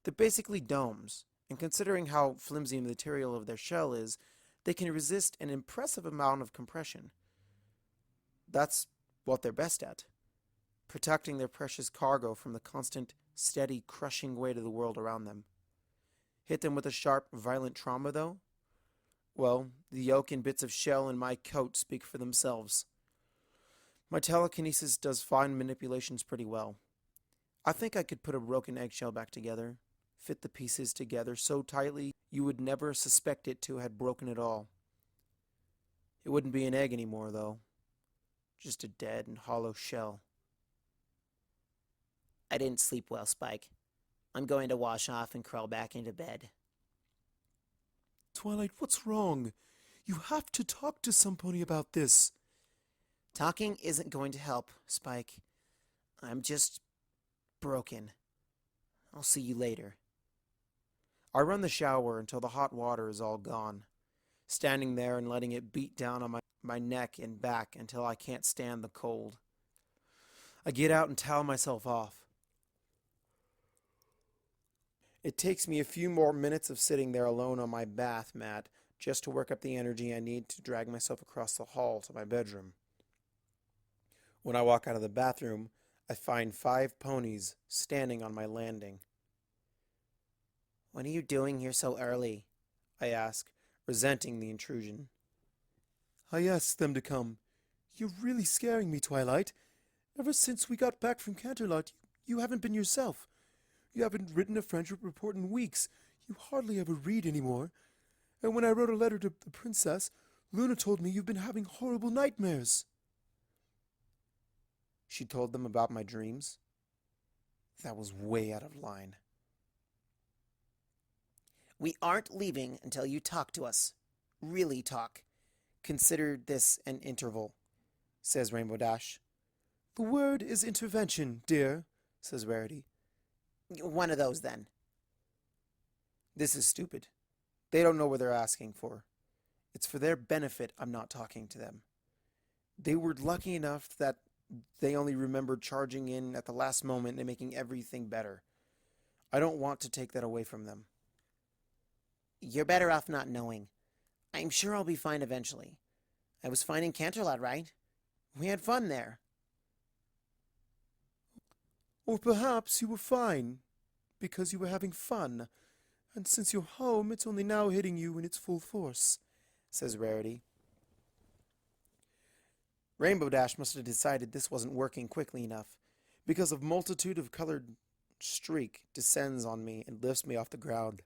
They're basically domes, and considering how flimsy the material of their shell is, they can resist an impressive amount of compression. That's what they're best at, protecting their precious cargo from the constant, steady, crushing weight of the world around them. Hit them with a sharp, violent trauma, though? Well, the yolk and bits of shell in my coat speak for themselves. My telekinesis does fine manipulations pretty well. I think I could put a broken eggshell back together, fit the pieces together so tightly you would never suspect it to have broken at all. It wouldn't be an egg anymore, though. Just a dead and hollow shell. I didn't sleep well, Spike. I'm going to wash off and crawl back into bed. Twilight, what's wrong? You have to talk to somebody about this. Talking isn't going to help, Spike. I'm just broken. I'll see you later. I run the shower until the hot water is all gone, standing there and letting it beat down on my neck and back until I can't stand the cold. I get out and towel myself off. It takes me a few more minutes of sitting there alone on my bath mat just to work up the energy I need to drag myself across the hall to my bedroom. When I walk out of the bathroom, I find 5 ponies standing on my landing. What are you doing here so early? I ask, resenting the intrusion. I asked them to come. You're really scaring me, Twilight. Ever since we got back from Canterlot, you haven't been yourself. You haven't written a friendship report in weeks. You hardly ever read anymore. And when I wrote a letter to the princess, Luna told me you've been having horrible nightmares. She told them about my dreams? That was way out of line. We aren't leaving until you talk to us. Really talk. Consider this an interval, says Rainbow Dash. The word is intervention, dear, says Rarity. One of those, then. This is stupid. They don't know what they're asking for. It's for their benefit I'm not talking to them. They were lucky enough that they only remembered charging in at the last moment and making everything better. I don't want to take that away from them. You're better off not knowing. I'm sure I'll be fine eventually. I was fine in Canterlot, right? We had fun there. Or perhaps you were fine, because you were having fun, and since you're home, it's only now hitting you in its full force, says Rarity. Rainbow Dash must have decided this wasn't working quickly enough, because a multitude of colored streak descends on me and lifts me off the ground.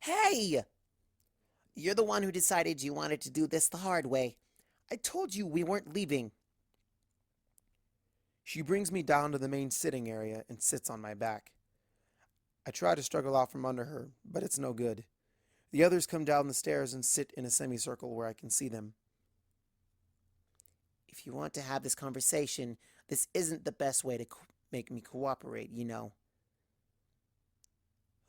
Hey! You're the one who decided you wanted to do this the hard way. I told you we weren't leaving. She brings me down to the main sitting area and sits on my back. I try to struggle out from under her, but it's no good. The others come down the stairs and sit in a semicircle where I can see them. If you want to have this conversation, this isn't the best way to make me cooperate, you know.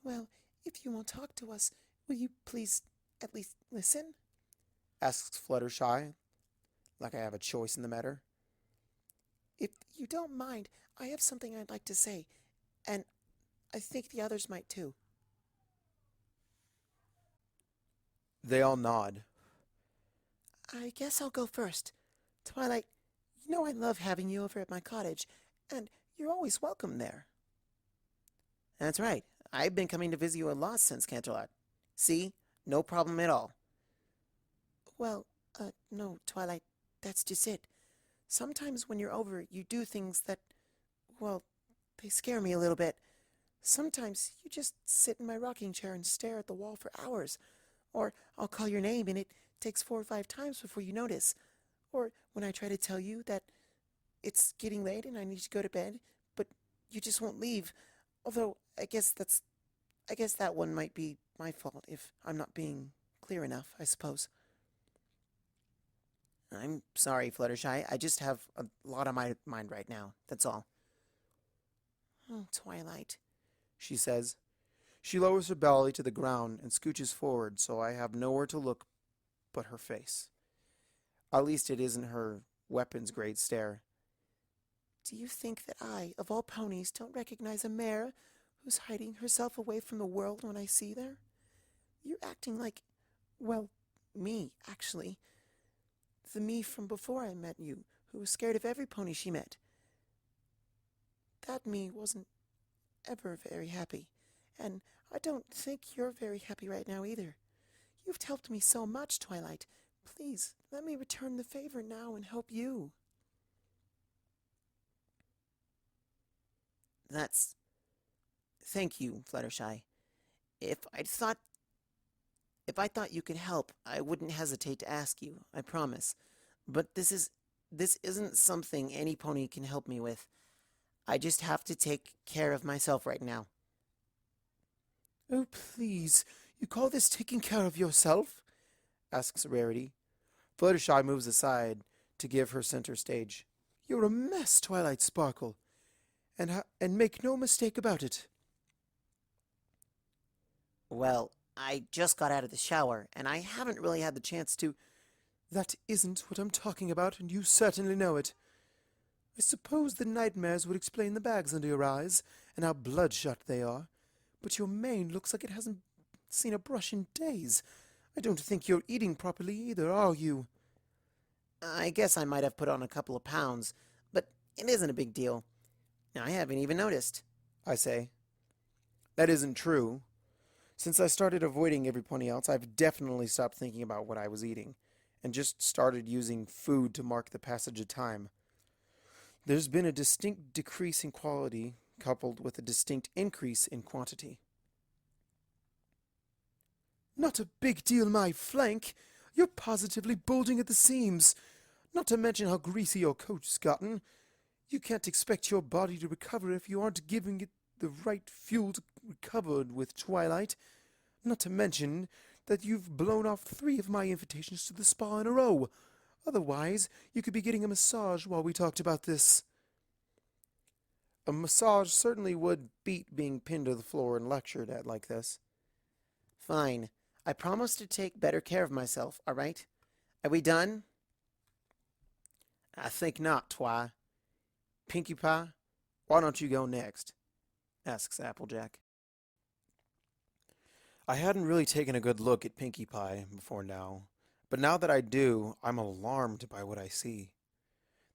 Well, if you won't talk to us, will you please at least listen? Asks Fluttershy, like I have a choice in the matter. If you don't mind, I have something I'd like to say, and I think the others might too. They all nod. I guess I'll go first. Twilight, you know I love having you over at my cottage, and you're always welcome there. That's right. I've been coming to visit you a lot since Canterlot. See? No problem at all. Well, no, Twilight, that's just it. Sometimes when you're over, you do things that, well, they scare me a little bit. Sometimes you just sit in my rocking chair and stare at the wall for hours. Or I'll call your name and it takes 4 or 5 times before you notice. Or when I try to tell you that it's getting late and I need to go to bed, but you just won't leave. Although, I guess that one might be my fault if I'm not being clear enough, I suppose. I'm sorry, Fluttershy. I just have a lot on my mind right now. That's all. Oh, Twilight, she says. She lowers her belly to the ground and scooches forward so I have nowhere to look but her face. At least it isn't her weapons-grade stare. do you think that I, of all ponies, don't recognize a mare who's hiding herself away from the world when I see her? You're acting like, well, me, actually. The me from before I met you, who was scared of every pony she met. That me wasn't ever very happy, and I don't think you're very happy right now either. You've helped me so much, Twilight. Please, let me return the favor now and help you. Thank you, Fluttershy. If I thought you could help, I wouldn't hesitate to ask you, I promise. But this isn't something any pony can help me with. I just have to take care of myself right now. Oh, please, you call this taking care of yourself? Asks Rarity. Fluttershy moves aside to give her center stage. You're a mess, Twilight Sparkle, and make no mistake about it. Well, I just got out of the shower, and I haven't really had the chance to... That isn't what I'm talking about, and you certainly know it. I suppose the nightmares would explain the bags under your eyes, and how bloodshot they are, but your mane looks like it hasn't seen a brush in days. I don't think you're eating properly either, are you? I guess I might have put on a couple of pounds, but it isn't a big deal. I haven't even noticed, I say. That isn't true. Since I started avoiding every pony else, I've definitely stopped thinking about what I was eating, and just started using food to mark the passage of time. There's been a distinct decrease in quality, coupled with a distinct increase in quantity. Not a big deal, my flank. You're positively bulging at the seams. Not to mention how greasy your coat's gotten. You can't expect your body to recover if you aren't giving it the right fuel to recover with, Twilight. Not to mention that you've blown off 3 of my invitations to the spa in a row. Otherwise, you could be getting a massage while we talked about this. A massage certainly would beat being pinned to the floor and lectured at like this. Fine. I promise to take better care of myself, all right? Are we done? I think not, Twi. Pinkie Pie, why don't you go next? Asks Applejack. I hadn't really taken a good look at Pinkie Pie before now, but now that I do, I'm alarmed by what I see.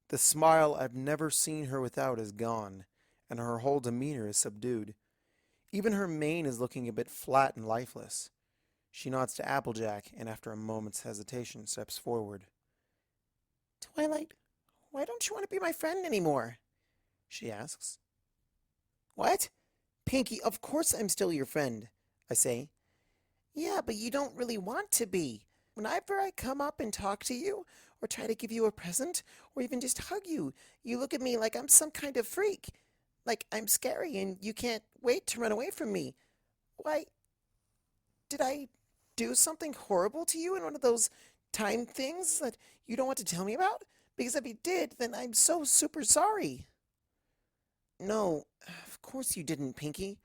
The smile I've never seen her without is gone, and her whole demeanor is subdued. Even her mane is looking a bit flat and lifeless. She nods to Applejack, and after a moment's hesitation, steps forward. Twilight, why don't you want to be my friend anymore? She asks. What? Pinkie, of course I'm still your friend, I say. Yeah, but you don't really want to be. Whenever I come up and talk to you, or try to give you a present, or even just hug you, you look at me like I'm some kind of freak. Like I'm scary and you can't wait to run away from me. Why, did I do something horrible to you in one of those time things that you don't want to tell me about? Because if you did, then I'm so super sorry. No, of course you didn't, Pinkie.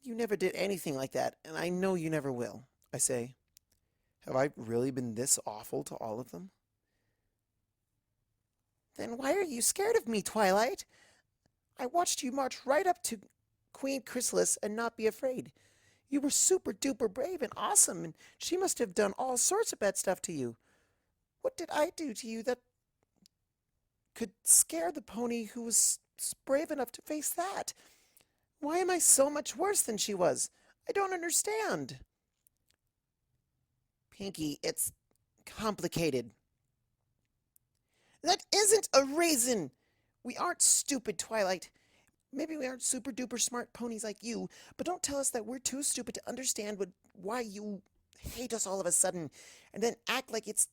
You never did anything like that, and I know you never will, I say. Have I really been this awful to all of them? Then why are you scared of me, Twilight? I watched you march right up to Queen Chrysalis and not be afraid. You were super duper brave and awesome, and she must have done all sorts of bad stuff to you. What did I do to you that could scare the pony who was brave enough to face that? Why am I so much worse than she was? I don't understand. Pinkie, it's complicated. That isn't a reason! We aren't stupid, Twilight. Maybe we aren't super duper smart ponies like you, but don't tell us that we're too stupid to understand why you hate us all of a sudden, and then act like it's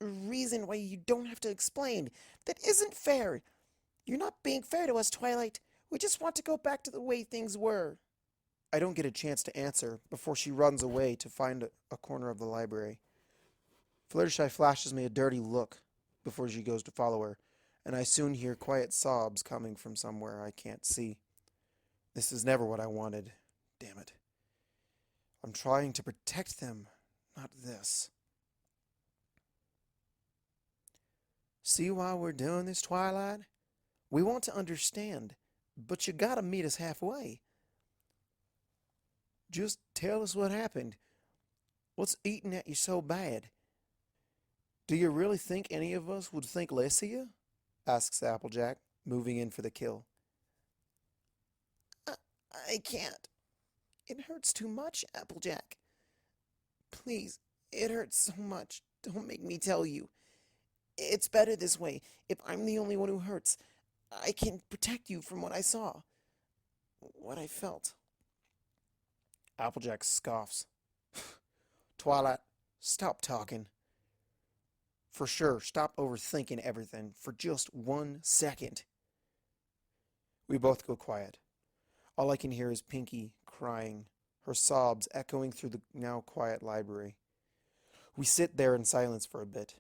a reason why you don't have to explain. That isn't fair. You're not being fair to us, Twilight. We just want to go back to the way things were. I don't get a chance to answer before she runs away to find a corner of the library. Fluttershy flashes me a dirty look before she goes to follow her, and I soon hear quiet sobs coming from somewhere I can't see. This is never what I wanted. Damn it. I'm trying to protect them, not this. See why we're doing this, Twilight? We want to understand, but you gotta meet us halfway. Just tell us what happened. What's eating at you so bad? Do you really think any of us would think less of you? Asks Applejack, moving in for the kill. I can't. It hurts too much, Applejack. Please, it hurts so much. Don't make me tell you. It's better this way. If I'm the only one who hurts, I can protect you from what I saw. What I felt. Applejack scoffs. Twilight, stop talking. For sure, stop overthinking everything for just 1 second. We both go quiet. All I can hear is Pinky crying, her sobs echoing through the now quiet library. We sit there in silence for a bit,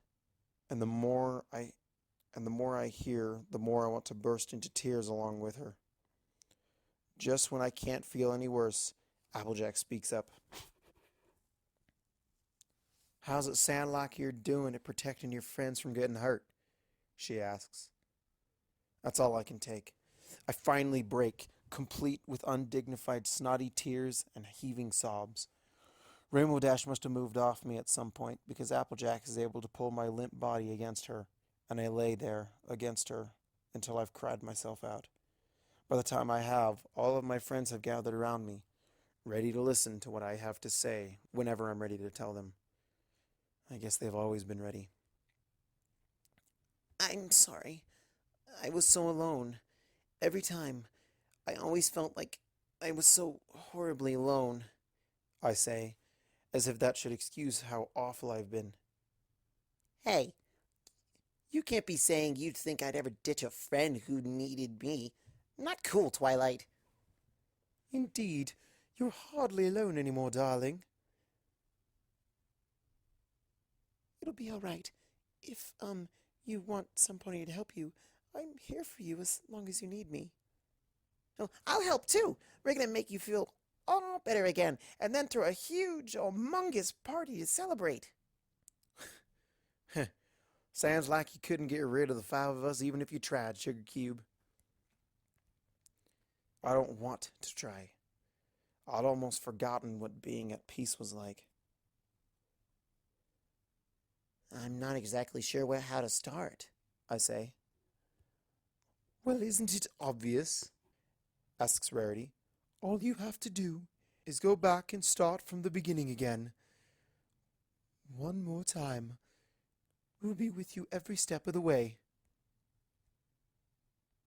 and the more I hear, the more I want to burst into tears along with her. Just when I can't feel any worse, Applejack speaks up. How's it sound like you're doing at protecting your friends from getting hurt? She asks. That's all I can take. I finally break, complete with undignified snotty tears and heaving sobs. Rainbow Dash must have moved off me at some point because Applejack is able to pull my limp body against her, and I lay there against her until I've cried myself out. By the time I have, all of my friends have gathered around me, ready to listen to what I have to say whenever I'm ready to tell them. I guess they've always been ready. I'm sorry. I was so alone. Every time, I always felt like I was so horribly alone, I say, as if that should excuse how awful I've been. Hey, you can't be saying you'd think I'd ever ditch a friend who needed me. Not cool, Twilight. Indeed, you're hardly alone anymore, darling. It'll be all right. If, you want somebody to help you, I'm here for you as long as you need me. Oh, I'll help too. We're gonna make you feel all better again, and then throw a huge, humongous party to celebrate. Sounds like you couldn't get rid of the 5 of us even if you tried, Sugar Cube. I don't want to try. I'd almost forgotten what being at peace was like. I'm not exactly sure how to start, I say. Well, isn't it obvious? Asks Rarity. All you have to do is go back and start from the beginning again. One more time. We'll be with you every step of the way.